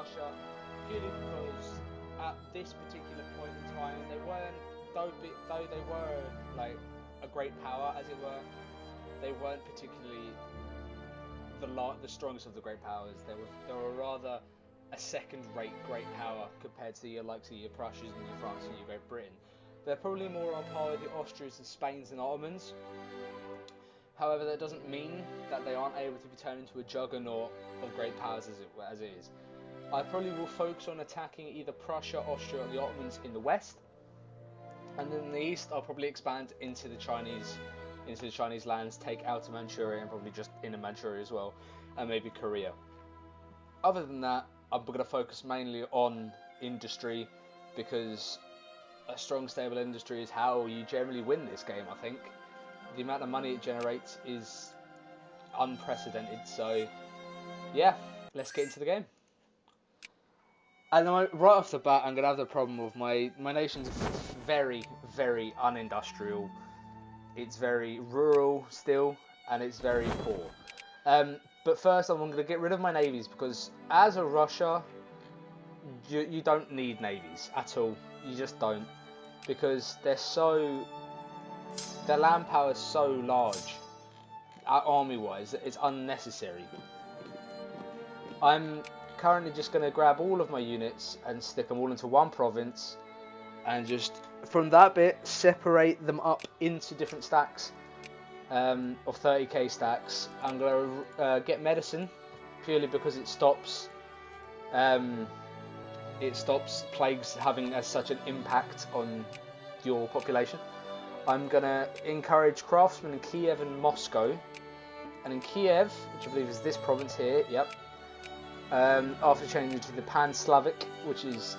Russia, purely because at this particular point in time, they weren't, though they were like a great power, as it were, they weren't particularly the strongest of the great powers. They were rather a second-rate great power compared to your likes of your Prussians and your France and your Great Britain. They're probably more on par with the Austrians and Spains and Ottomans. However, that doesn't mean that they aren't able to be turned into a juggernaut of great powers as it is. I probably will focus on attacking either Prussia, Austria, or the Ottomans in the west, and then in the east, I'll probably expand into the Chinese lands, take out Manchuria, and probably just into Manchuria as well, and maybe Korea. Other than that, I'm going to focus mainly on industry, because a strong, stable industry is how you generally win this game, I think. The amount of money it generates is unprecedented, so yeah, let's get into the game. And right off the bat, I'm going to have the problem with my nation's very, very unindustrial. It's very rural still, and it's very poor. But first, I'm going to get rid of my navies, because as a Russia, you don't need navies at all. You just don't, because their land power is so large, army-wise, that it's unnecessary. I'm currently just going to grab all of my units and stick them all into one province, and just from that bit separate them up into different stacks of 30k stacks. I'm going to get medicine, purely because it stops plagues having such an impact on your population. I'm going to encourage craftsmen in Kiev and Moscow, and in Kiev, which I believe is this province here, yep, after changing to the Pan-Slavic, which is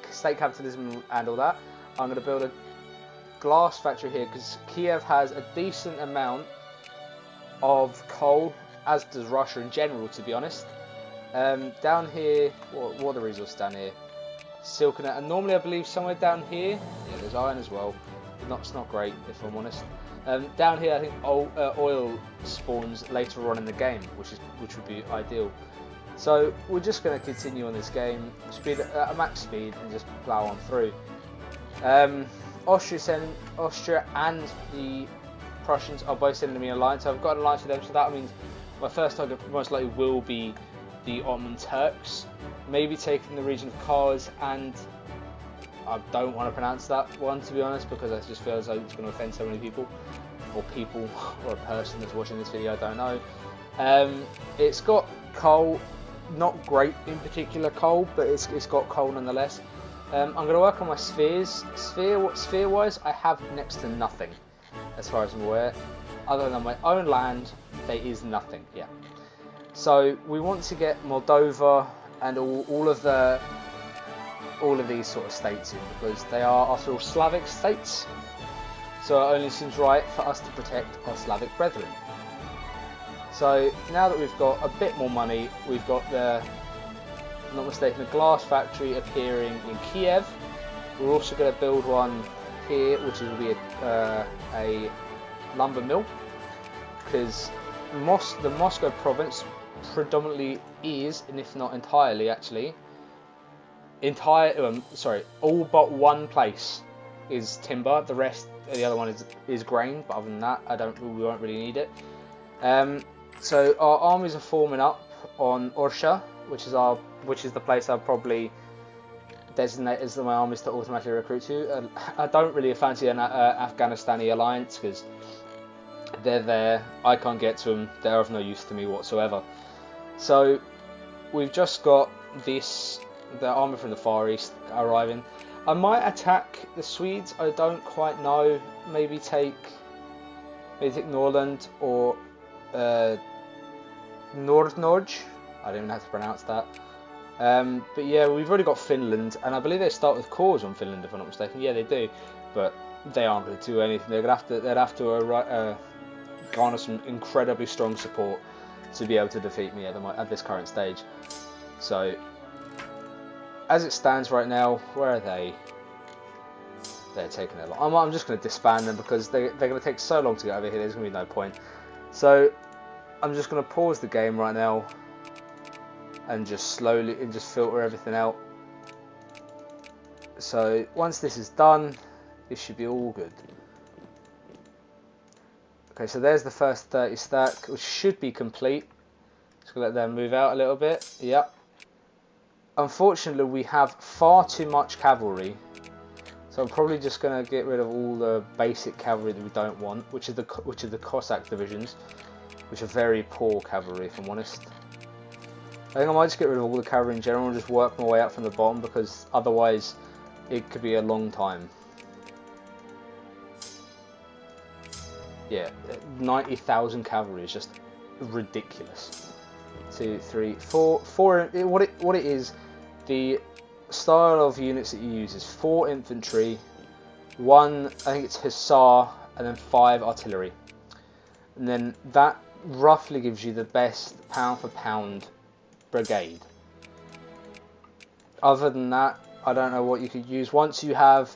state capitalism and all that, I'm going to build a glass factory here, because Kiev has a decent amount of coal, as does Russia in general, to be honest. Down here, what are the resources down here? Silkanet, and normally I believe somewhere down here, yeah, there's iron as well. It's not great, if I'm honest. Down here, I think oil spawns later on in the game, which would be ideal. So we're just going to continue on this game, speed at max speed, and just plough on through. Austria and the Prussians are both sending me an alliance. I've got an alliance with them, so that means my first target most likely will be the Ottoman Turks, maybe taking the region of Kars, and I don't want to pronounce that one, to be honest, because I just feel as though it's going to offend so many people, or a person that's watching this video, I don't know. It's got coal, not great in particular coal, but it's got coal nonetheless. I'm going to work on my spheres. Sphere-wise, I have next to nothing, as far as I'm aware. Other than my own land, there is nothing, yeah. So we want to get Moldova and all of these sort of states in, because they are, after all, Slavic states. So it only seems right for us to protect our Slavic brethren. So now that we've got a bit more money, we've got the, if I'm not mistaken, a glass factory appearing in Kiev. We're also going to build one here, which will be a lumber mill, because the Moscow province predominantly is, and if not entirely actually, all but one place is timber. The other one is grain, but other than that, we won't really need it. So our armies are forming up on Orsha, which is the place I'll probably designate as my armies to automatically recruit to. I don't really fancy an Afghanistani alliance, because they're there, I can't get to them, they're of no use to me whatsoever. So we've just got the army from the Far East arriving. I might attack the Swedes, I don't quite know. Maybe take Norrland or Nordnorge. I don't even know how to pronounce that. But yeah, we've already got Finland, and I believe they start with cores on Finland, if I'm not mistaken. Yeah, they do, but they aren't going to do anything. They'd have to garner some incredibly strong support to be able to defeat me at this current stage. So, as it stands right now, where are they? They're taking a lot. I'm just going to disband them, because they're going to take so long to get over here. There's going to be no point. So I'm just going to pause the game right now, and just slowly and just filter everything out. So once this is done, this should be all good. Okay, so there's the first 30 stack, which should be complete. Just gonna let them move out a little bit. Yep. Unfortunately, we have far too much cavalry, so I'm probably just gonna get rid of all the basic cavalry that we don't want, which are the Cossack divisions, which are very poor cavalry, if I'm honest. I think I might just get rid of all the cavalry in general and just work my way up from the bottom, because otherwise it could be a long time. Yeah, 90,000 cavalry is just ridiculous. 2, 3, 4. What it is, the style of units that you use is 4 infantry, 1, I think it's hussar, and then 5 artillery. And then that roughly gives you the best pound for pound brigade. Other than that, I don't know what you could use. Once you have,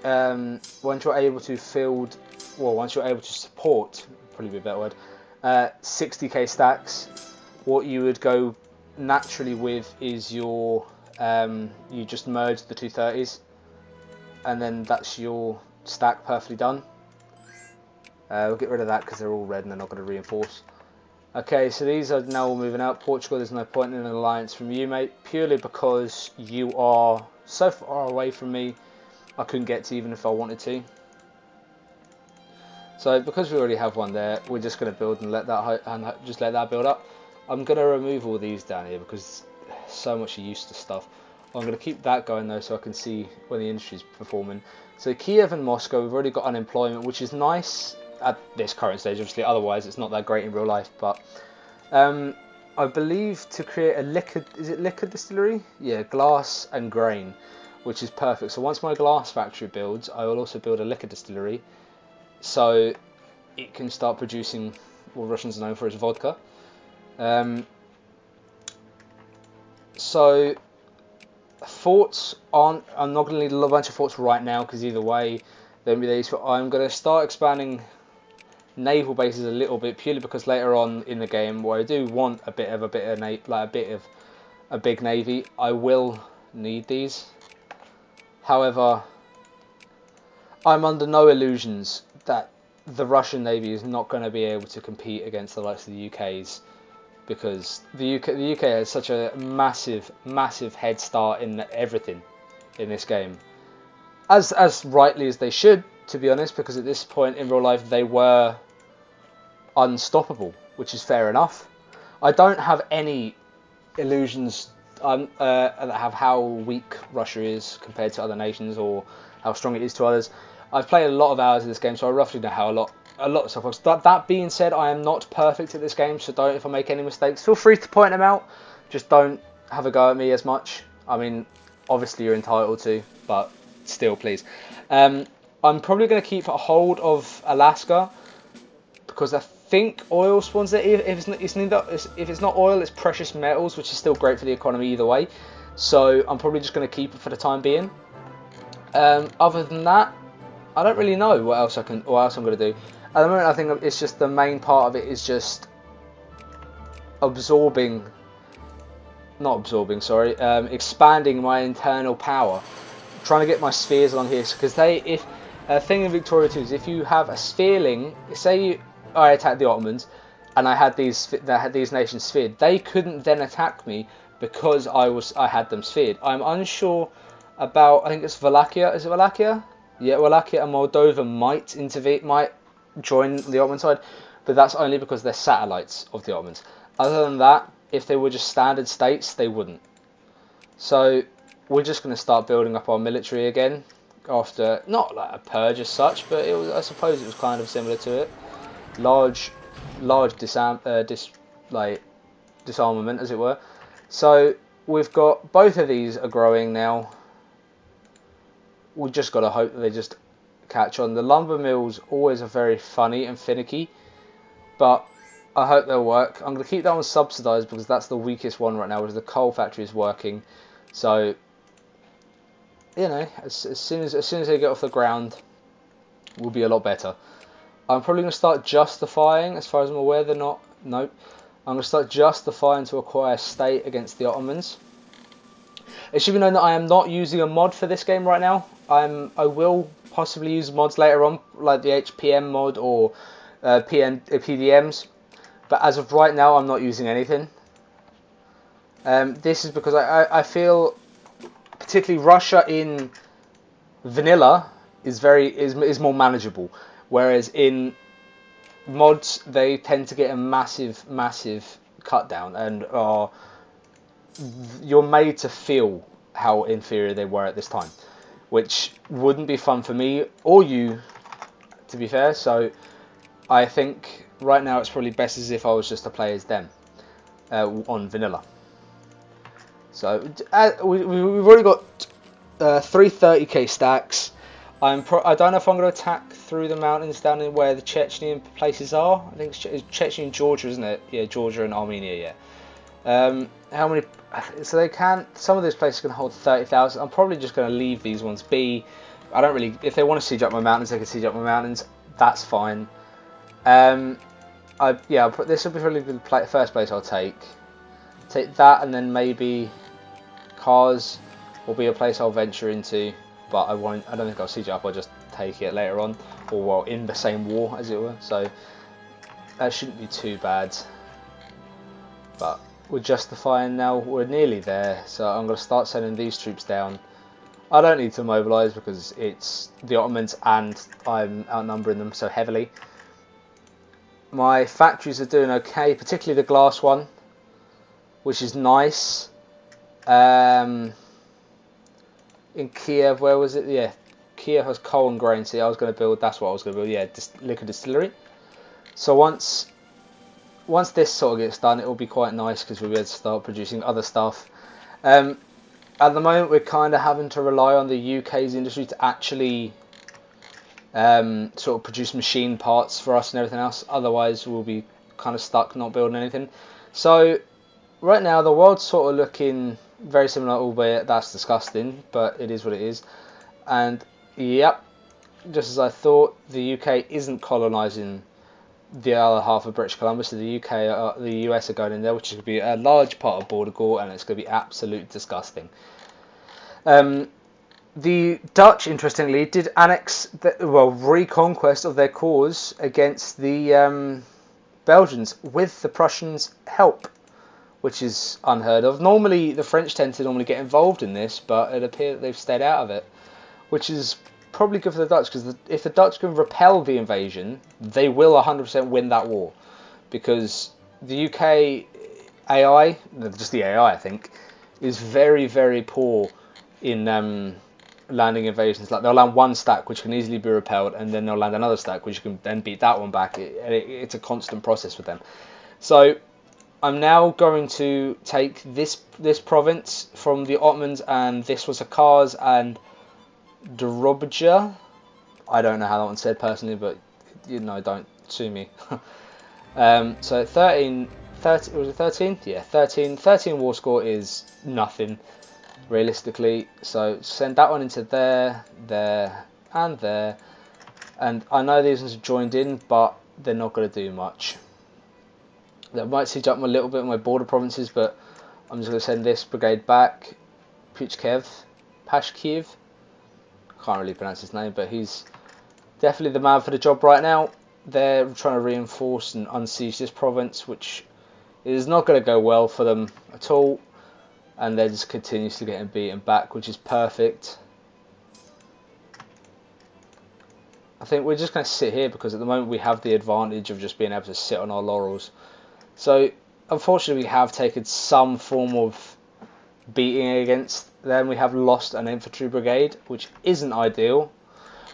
once you're able to field, well, once you're able to support, probably be a better word, 60k stacks, what you would go naturally with is your, you just merge the 230s, and then that's your stack perfectly done. We'll get rid of that because they're all red and they're not going to reinforce. Okay, so these are now all moving out. Portugal, there's no point in an alliance from you, mate, purely because you are so far away from me, I couldn't get to even if I wanted to. So because we already have one there, we're just going to build and let that build up. I'm going to remove all these down here because so much use to stuff. I'm going to keep that going though, so I can see when the industry's performing. So Kiev and Moscow, we've already got unemployment, which is nice at this current stage. Obviously, otherwise it's not that great in real life. But I believe to create a liquor, is it liquor distillery? Yeah, glass and grain, which is perfect. So once my glass factory builds, I will also build a liquor distillery, so it can start producing what Russians are known for as vodka. So forts aren't, I'm not going to need a bunch of forts right now because either way they'll be these. I'm going to start expanding naval bases a little bit, purely because later on in the game, where I do want a bit of a big navy, I will need these. However, I'm under no illusions that the Russian Navy is not going to be able to compete against the likes of the UK's, because the UK has such a massive head start in everything in this game, as rightly as they should, to be honest, because at this point in real life they were unstoppable, which is fair enough. I don't have any illusions of how weak Russia is compared to other nations, or how strong it is to others. I've played a lot of hours in this game, so I roughly know how a lot of stuff works. That being said, I am not perfect at this game, so if I make any mistakes, feel free to point them out. Just don't have a go at me as much. I mean, obviously you're entitled to, but still, please. I'm probably going to keep a hold of Alaska, because I think oil spawns there. If it's not oil, it's precious metals, which is still great for the economy either way. So I'm probably just going to keep it for the time being. Other than that, I don't really know what else I'm going to do. At the moment, I think it's just the main part of it is just expanding my internal power, trying to get my spheres along here, because thing in Victoria 2 is if you have a sphereling, say I attacked the Ottomans and I had these nations sphered, they couldn't then attack me because I had them sphered. I'm unsure about, I think it's Wallachia. Is it Wallachia? Yeah, Wallachia and Moldova might join the Ottoman side, but that's only because they're satellites of the Ottomans. Other than that, if they were just standard states, they wouldn't. So we're just going to start building up our military again, after not like a purge as such, but I suppose it was kind of similar to it. Large disarmament, as it were. So we've got both of these are growing now. We've just got to hope that they just catch on. The lumber mills always are very funny and finicky, but I hope they'll work. I'm going to keep that one subsidised because that's the weakest one right now, whereas the coal factory is working. So, you know, as soon as they get off the ground, we'll be a lot better. I'm probably going to start justifying, as far as I'm aware, they're not. Nope. I'm going to start justifying to acquire state against the Ottomans. It should be known that I am not using a mod for this game right now. I will possibly use mods later on, like the HPM mod or PDMs. But as of right now, I'm not using anything. This is because I feel, particularly Russia in vanilla is more manageable, whereas in mods they tend to get a massive cut down, and you're made to feel how inferior they were at this time, which wouldn't be fun for me or you, to be fair. So I think right now it's probably best as if I was just to play as them on vanilla. So we've already got 330k stacks. I don't know if I'm going to attack through the mountains down in where the Chechenian places are. I think it's Chechnya and Georgia, isn't it? Yeah, Georgia and Armenia. Yeah. How many? So they can. Some of those places can hold 30,000. I'm probably just going to leave these ones be. I don't really. If they want to siege up my mountains, they can siege up my mountains. That's fine. I'll put this will be probably the first place I'll take. Take that, and then maybe Kars will be a place I'll venture into. But I won't. I don't think I'll siege up. I'll just take it later on, or well, in the same war, as it were. So that shouldn't be too bad. But we're justifying now. We're nearly there. So I'm going to start sending these troops down. I don't need to mobilise because it's the Ottomans and I'm outnumbering them so heavily. My factories are doing okay, particularly the glass one, which is nice. In Kiev, where was it? Yeah, Kiev has coal and grain. See, I was going to build. That's what I was going to build. Yeah, liquor distillery. So once this sort of gets done, it will be quite nice because we'll be able to start producing other stuff. At the moment, we're kind of having to rely on the UK's industry to actually sort of produce machine parts for us and everything else. Otherwise, we'll be kind of stuck not building anything. So right now, the world's sort of looking very similar, albeit that's disgusting, but it is what it is. And yep, just as I thought, the UK isn't colonising the other half of British Columbia, so the US are going in there, which is going to be a large part of Border Gore, and it's going to be absolutely disgusting. The Dutch, interestingly, did reconquest of their cause against the Belgians with the Prussians' help, which is unheard of. Normally, the French tend to get involved in this, but it appears that they've stayed out of it, which is probably good for the Dutch, because if the Dutch can repel the invasion, they will 100% win that war, because the UK AI, just the AI, I think, is very, very poor in landing invasions. Like, they'll land one stack which can easily be repelled, and then they'll land another stack which can then beat that one back. It's a constant process with them. So I'm now going to take this province from the Ottomans, and this was a Kars and Dobruja. I don't know how that one's said personally, but don't sue me. So 13, was it 13? Yeah, 13 war score is nothing, realistically. So send that one into there, and there. And I know these ones have joined in, but they're not going to do much. That might siege up a little bit in my border provinces, but I'm just going to send this brigade back. Pashkiev. Can't really pronounce his name, but he's definitely the man for the job right now. They're trying to reinforce and unsiege this province, which is not going to go well for them at all. And they're just continuously getting beaten back, which is perfect. I think we're just going to sit here because at the moment we have the advantage of just being able to sit on our laurels. So unfortunately, we have taken some form of beating against them. We have lost an infantry brigade, which isn't ideal.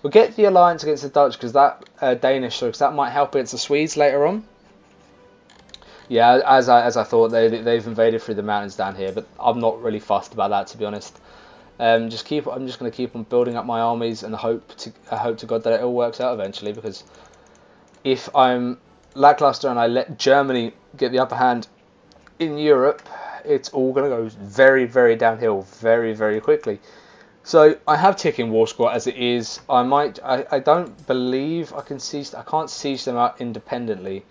We'll get the alliance against the Dutch because that because that might help against the Swedes later on. Yeah, as I thought, they've invaded through the mountains down here, but I'm not really fussed about that, to be honest. I'm just going to keep on building up my armies and hope to God that it all works out eventually. Because if I'm lackluster and I let Germany get the upper hand in Europe, it's all going to go very, very downhill very, very quickly. So I have ticking war score as it is. I don't believe I can't siege them out independently,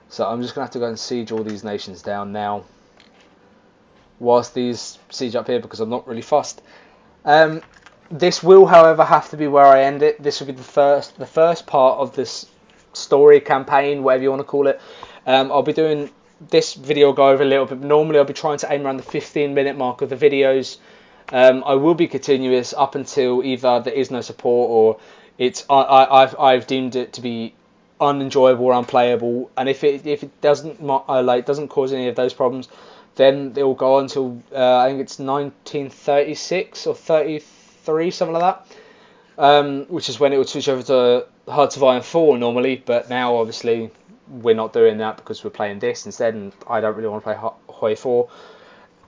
So I'm just going to have to go and siege all these nations down now, whilst these siege up here, because I'm not really fussed. This will, however, have to be where I end it. This will be the first part of this story campaign, whatever you want to call it. I'll be doing this video, go over a little bit. Normally I'll be trying to aim around the 15-minute mark of the videos. I will be continuous up until either there is no support or I've deemed it to be unenjoyable or unplayable, and if it doesn't doesn't cause any of those problems, then it will go on until I think it's 1936 or 33, something like that, which is when it would switch over to Hearts of Iron 4 normally. But now obviously we're not doing that because we're playing this instead, and I don't really want to play Hoi 4.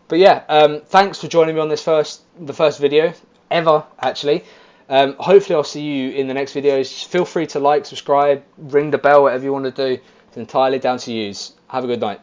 But yeah, thanks for joining me on the first video ever, actually. Hopefully I'll see you in the next videos. Feel free to like, subscribe, ring the bell, whatever you want to do. It's entirely down to you. Have a good night.